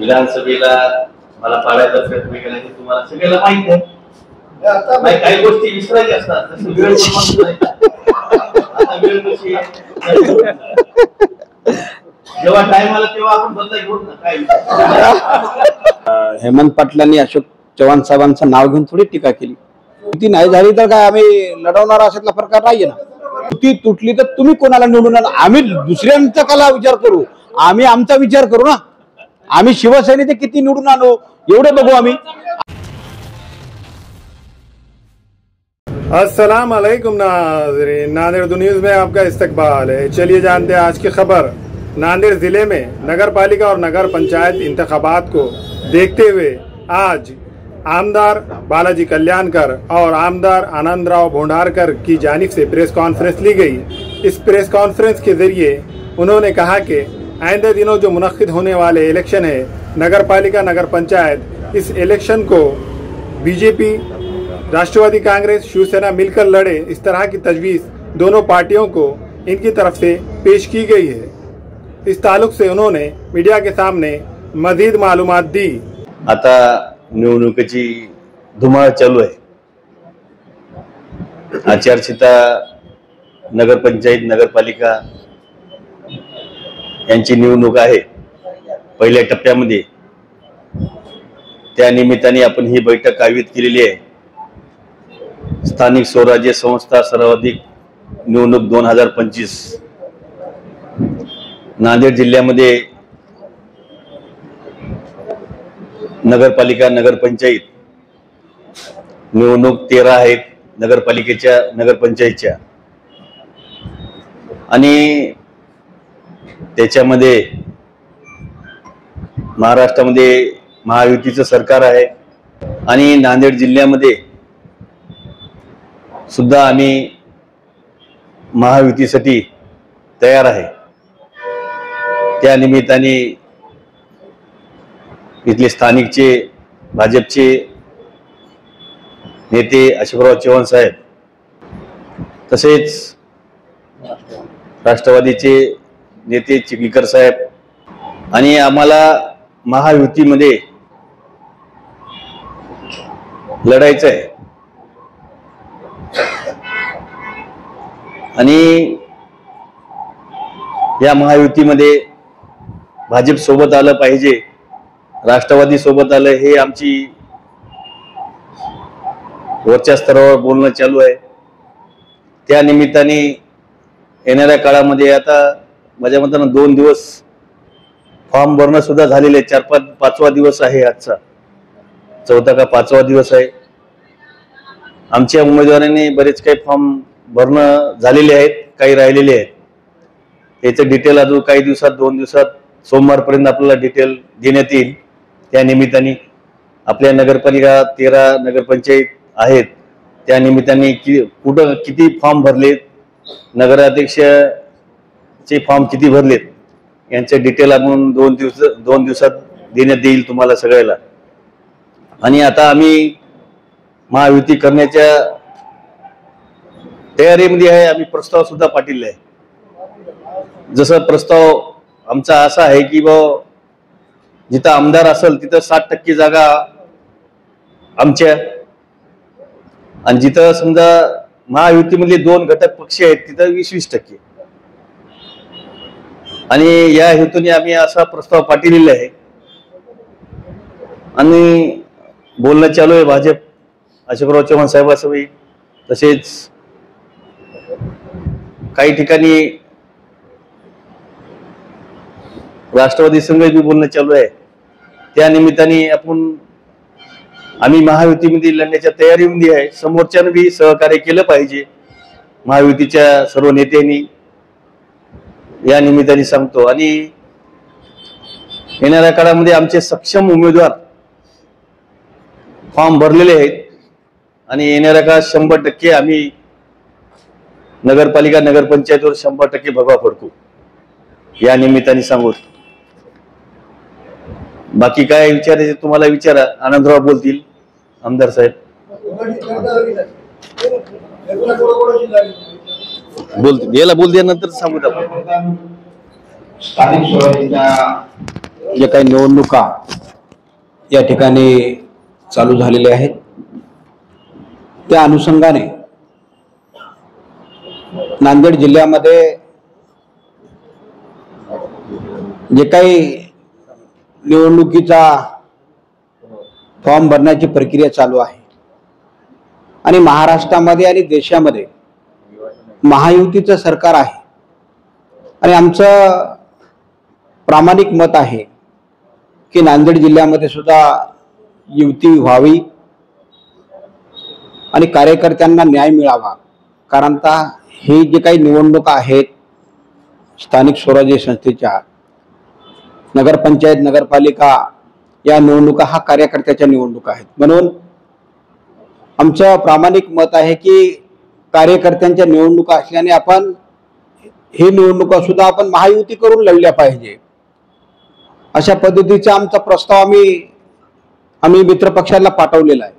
विधानसभेला मला पाडायचा प्रयत्न केला हे तुम्हाला सगळ्याला माहिती आहे. काही गोष्टी विसरायच्या असतात, जसं वेळ वेळ कशी जेव्हा टाइम आला तेव्हा आपण बदला घेऊ ना. काय हेमंत पाटलांनी अशोक चव्हाण साहेबांचं नाव घेऊन थोडी टीका केली. ती नाही झाली तर काय आम्ही लढवणार अशातला प्रकार नाहीये ना. ती तुटली तर तुम्ही कोणाला निवडून आणा, आम्ही दुसऱ्यांचा कला विचार करू, आम्ही आमचा विचार करू ना. आम्ही शिवसेनेचे किती निवडून आणू एवढे बघू आम्ही. अस्सलाम वालेकुम नाज़रीन, नांदेड़ न्यूज़ में आपका इस्तकबाल है। चलिए जानते हैं आज की खबर। नांदेड़ जिले में नगर पालिका और नगर पंचायत इंतखाबात को देखते हुए आज आमदार बालाजी कल्याणकर और आमदार आनंदराव भोंडारकर की जानिब से प्रेस कॉन्फ्रेंस ली गई। इस प्रेस कॉन्फ्रेंस के जरिए उन्होंने कहा कि आइंदे दिनों जो मुनक्किद होने वाले इलेक्शन है नगर पालिका नगर पंचायत, इस इलेक्शन को बीजेपी, राष्ट्रवादी कांग्रेस, शिवसेना मिलकर लड़े, इस तरह की तजवीज़ दोनों पार्टियों को इनकी तरफ से पेश की गई है। इस ताल्लुक से उन्होंने मीडिया के सामने मजीद मालूमात दी। आता निवडणुकीची धुमाळ चालू आहे. आचारसंहिता नगरपंचायत नगरपालिका यांची निवडणूक आहे पहिल्या टप्प्यामध्ये. त्या निमित्ताने आपण ही बैठक आयोजित केलेली आहे. स्थानिक स्वराज्य संस्था सर्वाधिक निवडणूक 2025 नांदेड जिल्ह्यामध्ये नगरपालिका नगरपंचायत निवडणूक 13 आहेत नगरपालिकेच्या नगरपंचायतच्या, आणि त्याच्यामध्ये महाराष्ट्रामध्ये महायुतीचं सरकार आहे आणि नांदेड जिल्ह्यामध्ये सुद्धा आम्ही महायुतीसाठी तयार आहे. त्या निमित्ताने इथले स्थानिकचे भाजपचे नेते अशोकराव चव्हाण साहेब, तसेच राष्ट्रवादीचे नेते चिखलीकर साहेब, आणि आम्हाला महायुतीमध्ये लढायचं आहे. आणि या महायुतीमध्ये भाजप सोबत आलं पाहिजे, राष्ट्रवादी सोबत आलं, हे आमची वरच्या स्तरावर बोलणं चालू आहे. त्या निमित्ताने येणाऱ्या काळामध्ये आता माझ्या मतानं 2 दिवस फॉर्म भरणं सुद्धा झालेले आहे. 4-5वा दिवस आहे आजचा, 4था का 5वा दिवस आहे. आमच्या उमेदवारांनी बरेच काही फॉर्म भरणं झालेले आहेत, काही राहिलेले आहेत. याचं डिटेल अजून काही दिवसात 2 दिवसात सोमवारपर्यंत आपल्याला डिटेल देण्यात येईल. त्या निमित्ताने आपल्या नगरपालिका 13 नगरपंचायत आहेत, त्या निमित्ताने कुठं किती फॉर्म भरलेत, नगराध्यक्षचे फॉर्म किती भरलेत, यांचे डिटेल आपण 2 दिवसात देण्यात येईल तुम्हाला सगळ्याला. आणि आता आम्ही महायुती करण्याच्या तयारीमध्ये आहे. आम्ही प्रस्ताव सुद्धा पाठवले आहे. जसं प्रस्ताव आमचा असा आहे की जिथं आमदार असेल तिथं 60% जागा आमच्या, आणि जिथं समजा महायुतीमधले 2 घटक पक्ष आहेत तिथं 20-20%. आणि या हेतूने आम्ही असा प्रस्ताव पाठवलेला आहे आणि बोलणं चालू आहे भाजप अशोकराव चव्हाण साहेबांसोबत. तसेच काही ठिकाणी राष्ट्रवादी संघ बी बोलणं चालू आहे. त्या निमित्ताने आम्ही महायुतीमध्ये लढण्याच्या तयारीमध्ये आहे. समोरच्यानं बी सहकार्य केलं पाहिजे महायुतीच्या सर्व नेत्यांनी, या निमित्ताने सांगतो. आणि येणाऱ्या काळामध्ये आमचे सक्षम उमेदवार फॉर्म भरलेले आहेत आणि येणाऱ्या काळात 100% आम्ही नगरपालिका नगरपंचायतवर 100% भगवा फडकू, या निमित्ताने सांगू. बाकी काय विचारायचे तुम्हाला विचारा, आनंदराव बोलतील आमदार साहेब. याला बोल द्यानंतर सांगू आपण. जे काही निवडणुका या ठिकाणी चालू झालेले आहेत. त्या अनुषंगाने नांदेड जिल्ह्यामध्ये जे काही निवडणुकीचा फॉर्म भरण्याची प्रक्रिया चालू आहे आणि महाराष्ट्रामध्ये आणि देशामध्ये महायुतीचं सरकार आहे आणि आमचं प्रामाणिक मत आहे की नांदेड जिल्ह्यामध्ये सुद्धा युती व्हावी आणि कार्यकर्त्यांना न्याय मिळावा. कारण आता हे जे काही निवडणुका आहेत स्थानिक स्वराज्य संस्थेच्या, नगरपंचायत, नगरपालिका या निवडणुका हा कार्यकर्त्याच्या निवडणुका आहेत. म्हणून आमचं प्रामाणिक मत आहे की कार्यकर्त्यांच्या निवडणुका असल्याने आपण ही निवडणुका सुद्धा आपण महायुती करून लढल्या पाहिजे. अशा पद्धतीचा आमचा प्रस्ताव आम्ही मित्रपक्षांना पाठवलेला आहे.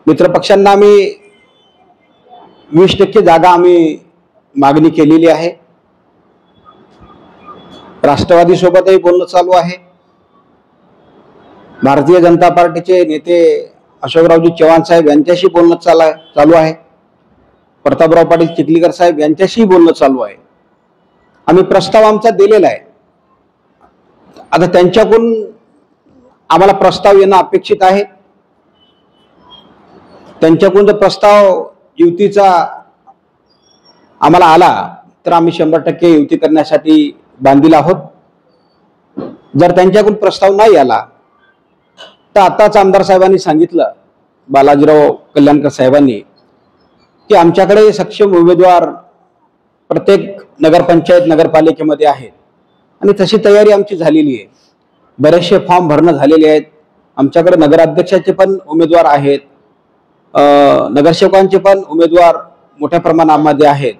मित्रपक्षांना आम्ही 20% जागा आम्ही मागणी केलेली आहे. राष्ट्रवादी सोबतही बोलणं चालू आहे. भारतीय जनता पार्टीचे नेते अशोकरावजी चव्हाण साहेब यांच्याशी बोलणं चालू आहे. प्रतापराव पाटील चिखलीकर साहेब यांच्याशी बोलणं चालू आहे. आम्ही प्रस्ताव आमचा दिलेला आहे. आता त्यांच्याकडून आम्हाला प्रस्ताव येणं अपेक्षित आहे. त्यांच्याकडून जर प्रस्ताव युतीचा आम्हाला आला तर आम्ही 100% युती करण्यासाठी बांधील आहोत. जर त्यांच्याकडून प्रस्ताव नाही आला तर आताच आमदार साहेबांनी सांगितलं, बालाजीराव कल्याणकर साहेबांनी, की आमच्याकडे सक्षम उमेदवार प्रत्येक नगरपंचायत नगरपालिकेमध्ये आहेत आणि तशी तयारी आमची झालेली आहे. बरेचसे फॉर्म भरणं झालेले आहेत. आमच्याकडे नगराध्यक्षाचे पण उमेदवार आहेत, नगरसेवकांचे पण उमेदवार मोठ्या प्रमाणामध्ये आहेत.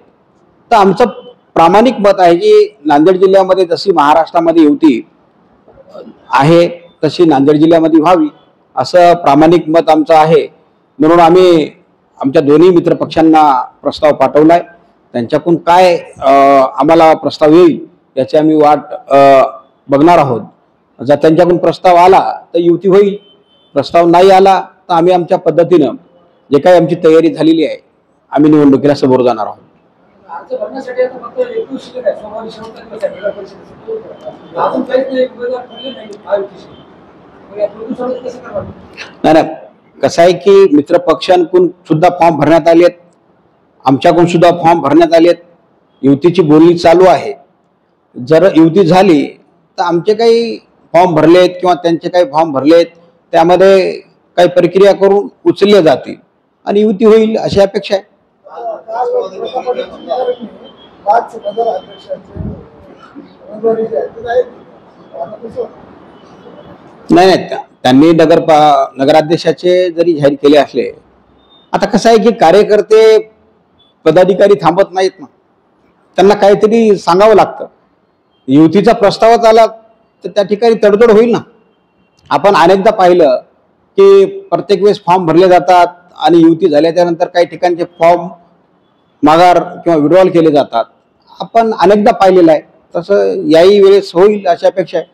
तर आमचं प्रामाणिक मत आहे की नांदेड जिल्ह्यामध्ये जशी महाराष्ट्रामध्ये युती आहे तशी नांदेड जिल्ह्यामध्ये व्हावी असं प्रामाणिक मत आमचं आहे. म्हणून आम्ही आमच्या दोन्ही मित्रपक्षांना प्रस्ताव पाठवलाय. त्यांच्याकडून काय आम्हाला प्रस्ताव येईल याची आम्ही वाट बघणार आहोत. जर त्यांच्याकडून प्रस्ताव आला तर युती होईल, प्रस्ताव नाही आला तर आम्ही आमच्या पद्धतीनं जे काही आमची तयारी झालेली आहे आम्ही निवडणुकीला समोर जाणार आहोत. नाही, कसं आहे की मित्रपक्षांकडून सुद्धा फॉर्म भरण्यात आले आहेत, आमच्याकडून सुद्धा फॉर्म भरण्यात आले आहेत. युतीची बोलणी चालू आहे. जर युती झाली तर आमचे काही फॉर्म भरलेत किंवा त्यांचे काही फॉर्म भरलेत त्यामध्ये काही प्रक्रिया करून उचलले जातील आणि युती होईल अशी अपेक्षा आहे. नाही, त्यांनी नगराध्यक्षाचे जरी जाहीर केले असले, आता कसं आहे की कार्यकर्ते पदाधिकारी थांबत नाहीत ना, त्यांना काहीतरी सांगावं लागतं. युतीचा प्रस्तावच आला तर त्या ठिकाणी तडजोड होईल ना. आपण अनेकदा पाहिलं की प्रत्येक वेळेस फॉर्म भरले जातात आणि युती झाल्याच्या नंतर काही ठिकाणचे फॉर्म माघार किंवा विड्रॉल केले जातात. आपण अनेकदा पाहिलेलं आहे. तसं याही वेळेस होईल अशी अपेक्षा आहे.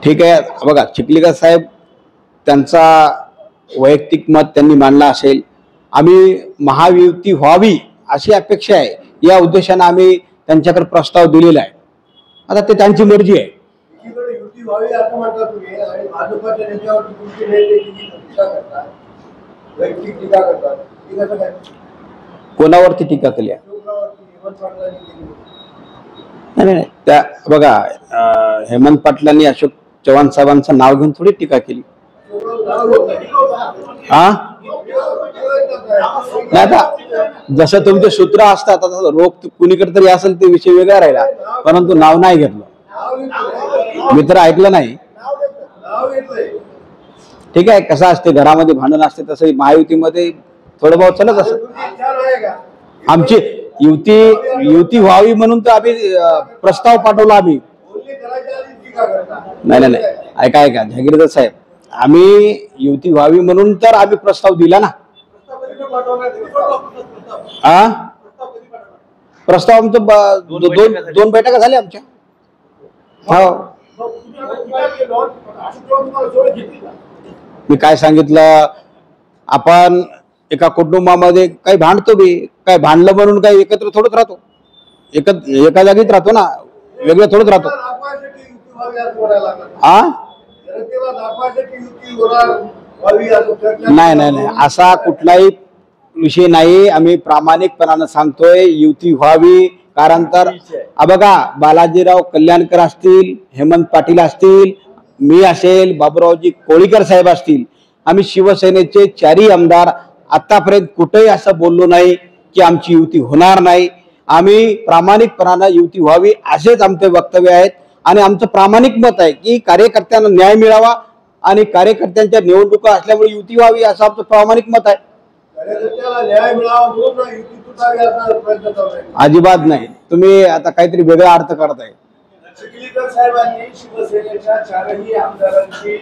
ठीक आहे, बघा चिखलीकर साहेब त्यांचा वैयक्तिक मत त्यांनी मांडला असेल. आम्ही महायुती व्हावी अशी अपेक्षा आहे. या उद्देशाने आम्ही त्यांच्याकडे प्रस्ताव दिलेला आहे. आता ते त्यांची मर्जी आहे. कोणावरती टीका केली? नाही, त्या बघा हेमंत पाटलांनी अशोक चव्हाण साहेबांचं नाव घेऊन थोडी टीका केली. नाही, आता जसं तुमचे सूत्र असतात, आता रोग कुणीकडे तरी असेल ते विषय वेगळा राहिला, परंतु नाव नाही घेतलं. मित्र ऐकलं नाही. ठीक आहे, कसं असते घरामध्ये भांडण असते तसं महायुतीमध्ये थोडं बहुत चालत असत. आमची युती व्हावी म्हणून तर आम्ही प्रस्ताव पाठवला. आम्ही नाही, ऐका जहागीरदार साहेब, आम्ही युती व्हावी म्हणून तर आम्ही प्रस्ताव दिला ना. प्रस्ताव आमचं दोन बैठका झाल्या आमच्या. हो, मी काय सांगितलं, आपण एका कुटुंबामध्ये काही भांडतो बी, काय भांडलं म्हणून काही एकत्र थोडंच राहतो, एका जागीच राहतो ना, वेगळं थोडंच राहतो. हा, नाही नाही नाही, असा कुठलाही विषय नाही. आम्ही प्रामाणिकपणानं सांगतोय युती व्हावी. कारण तर बघा, बालाजीराव कल्याणकर असतील, हेमंत पाटील असतील, मी असेल, बाबूरावजी कोळीकर साहेब असतील, आम्ही शिवसेनेचे 4ही आमदार आतापर्यंत कुठेही असं बोललो नाही की आमची युती होणार नाही. आम्ही प्रामाणिकपणानं युती व्हावी असेच आमचे वक्तव्य आहेत. आणि आमचं प्रामाणिक मत आहे की कार्यकर्त्यांना न्याय मिळावा आणि कार्यकर्त्यांच्या निवडणुका असल्यामुळे युती व्हावी असं आमचं प्रामाणिक मत आहे. अजिबात नाही, तुम्ही आता काहीतरी वेगळा अर्थ काढताय. चिखलीकर साहेबांनी शिवसेनेच्या 4ही आमदारांची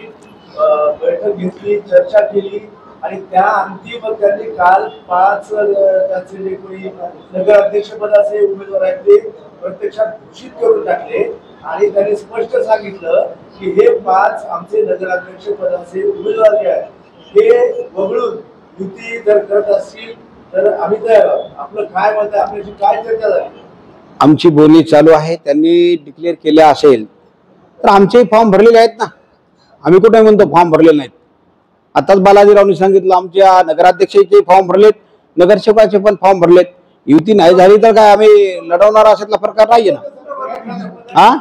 बैठक घेतली, चर्चा केली आणि त्या अंतिम त्यांनी काल 5 त्यांचे जे कोणी नगराध्यक्षपदाचे उमेदवार आहेत ते प्रत्यक्षात घोषित करून टाकले आणि त्यांनी स्पष्ट सांगितलं की हे 5 आमचे नगराध्यक्ष पदाचे उमेदवार जे आहेत हे वगळून युती जर करत असतील तर आम्ही तयार आहोत. आपलं काय मत आहे, आपल्याशी काय चर्चा झाली? आमची बोलणी चालू आहे. त्यांनी डिक्लेअर केल्या असेल तर आमचे फॉर्म भरलेले आहेत ना. आम्ही कुठे म्हणतो फॉर्म भरलेले नाहीत. आताच बालाजीरावनी सांगितलं आमच्या नगराध्यक्षाचे फॉर्म भरलेत, नगरसेवकाचे पण फॉर्म भरलेत. युती नाही झाली तर काय आम्ही लढवणार अशातला प्रकार नाहीये ना. हा,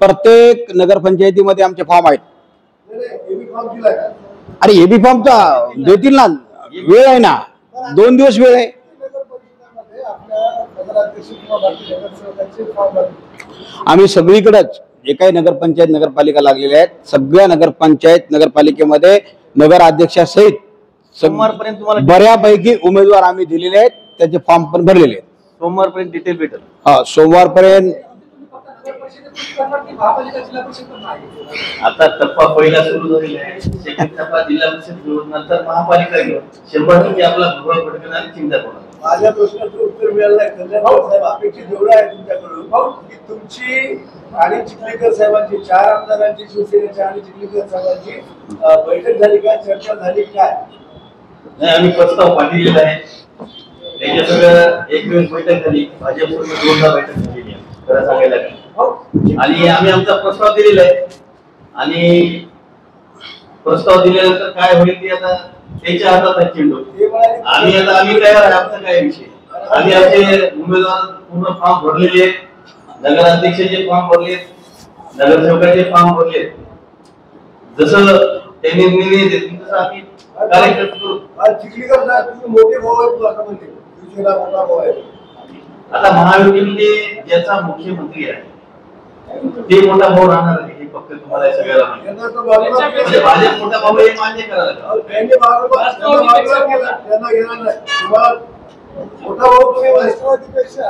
प्रत्येक नगरपंचायतीमध्ये आमचे फॉर्म आहेत. अरे एबी फॉर्मचा देतील ना, वेळ आहे ना, 2 दिवस वेळ आहे. आम्ही सगळीकडेच जे काही नगरपंचायत नगरपालिका लागलेल्या आहेत, सगळ्या नगरपंचायत नगरपालिकेमध्ये नगराध्यक्षासहित बऱ्यापैकी उमेदवार आम्ही दिलेले आहेत. त्याचे फॉर्म पण भरलेले आहेत. सोमवारपर्यंत डिटेल भेटेल. हा, सोमवारपर्यंत. आता टप्पा पहिला सुरू झालेला आहे. सेकंड टप्पा जिल्हा परिषद घेऊन नंतर महापालिका घेऊन 100% आपला भुगा भडकन आणि चिंता करणार. माझ्या प्रश्नाचं उत्तर मिळालं नाही. कल्याणकर साहेब, अपेक्षित एवढं आहे तुमच्याकडून की तुमची आणि चिखलीकर साहेबांची 4 आमदारांची शिवसेनेच्या आणि चिखलीकर साहेबांची बैठक झाली का, चर्चा झाली काय? नाही, आम्ही प्रस्ताव पाठवलेला आहे. त्याच्या सगळं एक दिवस बैठक झाली, भाजपसोबत 2दा बैठक झालेली आहे खरं सांगायला. आणि आम्ही आमचा प्रस्ताव दिलेला आहे आणि प्रस्ताव दिल्यानंतर काय होईल ते आता त्याच्या हातात चेंडू. आम्ही तयार आहे. आमचा काय विषय, आम्ही आमचे उमेदवार पूर्ण फॉर्म भरलेले आहेत, नगराध्यक्षाचे फॉर्म भरले, नगरसेवकाचे फॉर्म भरले. जसं त्यांनी निर्णय देतील तसं आम्ही कार्यक्रम करू. चिखलीकर साहेब, तुम्ही मोठे भाऊ आहेत असं म्हणते, शिवसेना मोठा भाऊ आहे. आता महायुतीमध्ये ज्याचा मुख्यमंत्री आहे ते मोठा भाऊ राहणार आहे. हे फक्त तुम्हाला सगळ्याला माहिती. भाजप मोठा भाऊ हे मान्य करायला त्यांना घेणार नाही. तुम्हाला मोठा भाऊ तुम्ही राष्ट्रवादीपेक्षा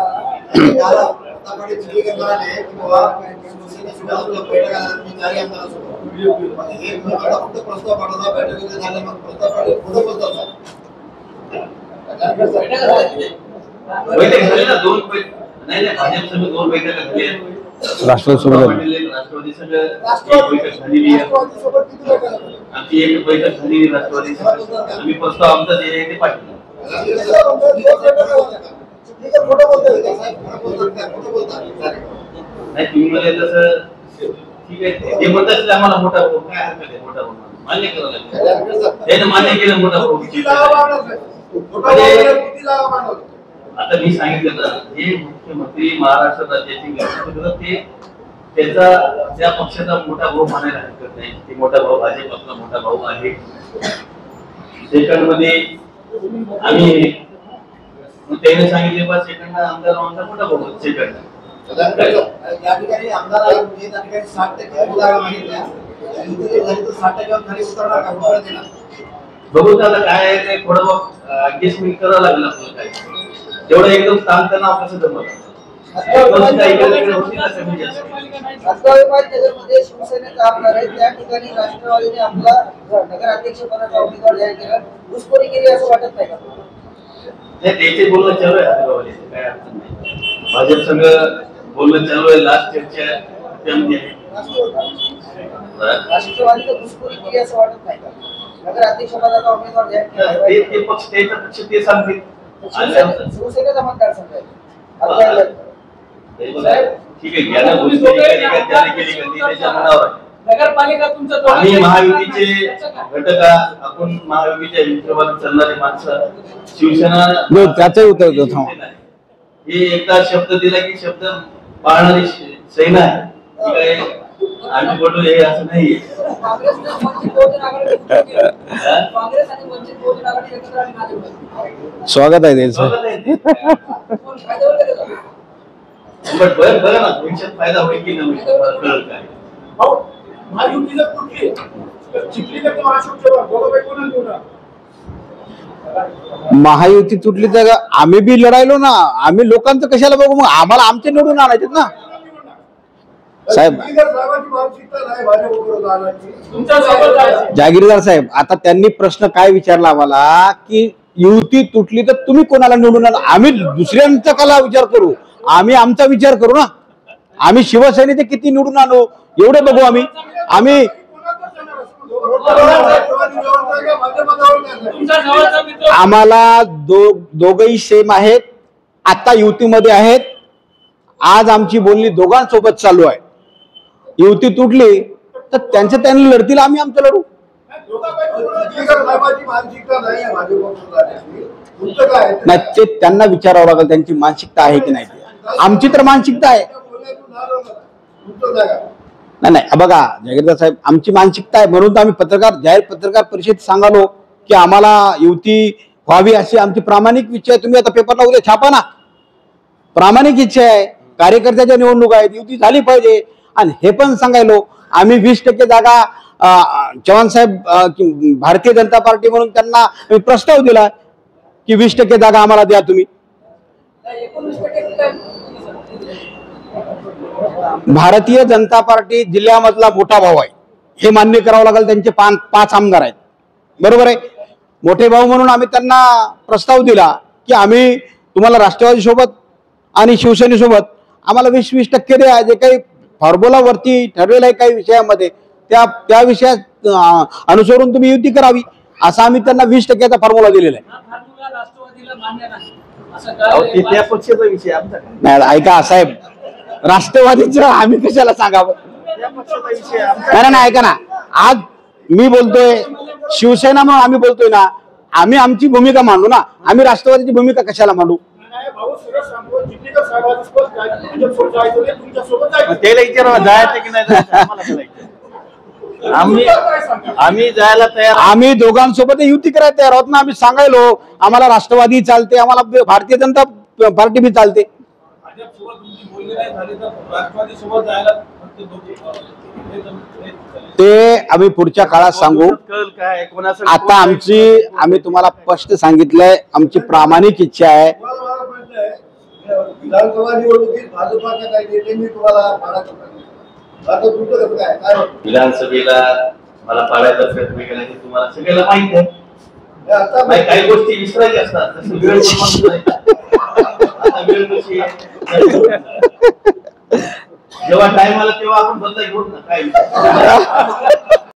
प्रस्ताव पाठवला बैठकीमध्ये झाले, मग प्रस्ताव बोलतात बैठक झाली ना, 2 बैठक नाही नाही, भाजप सगळं 2 बैठका झाल्या. राष्ट्रवादी सगळं एक बैठक झालेली आहे. आमची एक बैठक झालेली राष्ट्रवादी. आम्ही प्रस्ताव आमचा जे आहे ते पाठवला. नाही, तुम्ही मला तसं ठीक आहे ते म्हणतात आम्हाला मोठा भाऊ, काय हरकत आहे, मोठा भाऊ मान्य करावं लागेल. त्याने मान्य केलं मोठा भाऊ. आता मी सांगितलं ना, हे मुख्यमंत्री महाराष्ट्र राज्याचे नेतृत्व ते त्याचा त्या पक्षाचा मोठा भाऊ मानायला हरकत नाही. ते मोठा भाऊ भाजप आपला मोठा भाऊ आहे. सेकंड मध्ये आम्ही त्याने सांगितले बा सेकंड आमदार आमचा मोठा भाऊ सेकंड. या ठिकाणी आमदार 60% जागा मागितल्या, 60% खाली उतरणार का? बघू आता काय आहे ते थोडं मग ऍडजस्टमेंट करावं लागेल आपल्याला. काय तेवढं एकदम स्थान त्यांना आपल्याला जमत शिवसेनेचा आमदार आहे त्या ठिकाणी राष्ट्रवादीने आपला नगराध्यक्ष पदाचा उमेदवार जाहीर केला, घुसखोरी केली असं वाटत नाही का? नाही त्याचे बोलणं चालू आहे हातगावले, काय अडचण नाही. भाजप संघ बोलणं चालू आहे. लास्ट चर्चा त्यामध्ये आहे. राष्ट्रवादीचं घुसखोरी केली असं वाटत नाही का? नगर अध्यक्षपदाचा उमेदवार जाहीर केला. ते पक्ष त्याचा पक्ष ते सांगतील. शिवसेनेचा मतदारसंघ आहे. ठीक आहे, ज्याला घुसखोरी केली का त्याने केली का ती त्याच्या मनावर आहे. नगरपालिका तुमचं आम्ही महायुतीचे घटक, आपण महायुतीच्या हिशोबाने चालणारी माणसं, शिवसेना त्याचंही उत्तर देतो. शिवसेना आहे. हे एकदा शब्द दिला की शब्द पाळणारी सेना आहे. ती काय आम्ही बोलतो हे असं नाहीये. काँग्रेसने वंचित बहुजन आघाडी काँग्रेस आणि वंचित बहुजन आघाडी एकत्र आली नांदेडमध्ये. स्वागत आहे त्यांचं. पण बरं ना, भविष्यात फायदा होईल की नाही कळत काय. महायुतीला तुटली चिखली तर अशोक चव्हाण गोगाबाई कोणाला निवडा. महायुती तुटली तर आम्ही बी लढायलो ना. आम्ही लोकांचं कशाला बघू, मग आम्हाला आमचे निवडून आणायचे ना साहेब. जागीरदार साहेब, आता त्यांनी प्रश्न काय विचारला आम्हाला की युती तुटली तर तुम्ही कोणाला निवडून आणा. आम्ही दुसऱ्यांचा कला विचार करू, आम्ही आमचा विचार करू ना. आम्ही शिवसेनेचे किती निवडून आणू एवढे बघू. आम्ही आम्हाला दोघही सेम आहेत, आता युतीमध्ये आहेत. आज आमची बोलणी दोघांसोबत चालू आहे. युती तुटली तर त्यांनी लढतील, आम्ही आमचं लढू. नाही ते त्यांना विचारावं लागेल त्यांची मानसिकता आहे की नाही. आमची तर मानसिकता आहे. नाही बघा जागीरदार साहेब, आमची मानसिकता आहे म्हणून तर आम्ही जाहीर पत्रकार परिषद सांगालो की आम्हाला युती व्हावी अशी आमची प्रामाणिक इच्छा आहे. तुम्ही आता पेपरला उद्या छापा ना. प्रामाणिक इच्छा आहे. कार्यकर्त्याच्या निवडणूक आहेत, युती झाली पाहिजे. आणि हे पण सांगायलो आम्ही 20% जागा चव्हाण साहेब भारतीय जनता पार्टी म्हणून त्यांना प्रस्ताव दिला की 20% जागा आम्हाला द्या तुम्ही. भारतीय जनता पार्टी जिल्ह्यामधला मोठा भाऊ आहे हे मान्य करावं लागेल. त्यांचे 5 आमदार आहेत, बरोबर आहे. मोठे भाऊ म्हणून आम्ही त्यांना प्रस्ताव दिला की आम्ही तुम्हाला राष्ट्रवादी सोबत आणि शिवसेनेसोबत आम्हाला 20% द्या. जे काही फॉर्म्युलावरती ठरलेलं आहे काही विषयामध्ये त्या विषयात अनुसरून तुम्ही युती करावी असं आम्ही त्यांना 20%चा फॉर्म्युला दिलेला आहे. त्या पक्षाचा विषय आमचा नाही. ऐका साहेब, राष्ट्रवादीचं आम्ही कशाला सांगावं. नाही ऐका ना, आज मी बोलतोय शिवसेना म्हणून आम्ही बोलतोय ना. आम्ही आमची भूमिका मांडू ना. आम्ही राष्ट्रवादीची भूमिका कशाला मांडू. त्याला विचारावा जायचं की नाही. आम्ही जायला तयार. आम्ही दोघांसोबत युती करायला तयार आहोत ना. आम्ही सांगायलो आम्हाला राष्ट्रवादी चालते, आम्हाला भारतीय जनता पार्टी बी चालते. ते आम्ही पुढच्या काळात सांगू. आता आम्ही तुम्हाला स्पष्ट सांगितलंय, आमची प्रामाणिक इच्छा आहे. विधानसभा निवडणुकीत भाजपाच्या काही नेत्यांनी तुम्हाला विधानसभेला मला पाडायचा प्रयत्न केला की तुम्हाला सगळ्याला माहित आहे. काही गोष्टी विसरायच्या असतात. आता वेळ कशी आहे, जेव्हा टाइम आला तेव्हा आपण बदला घेऊ ना. काय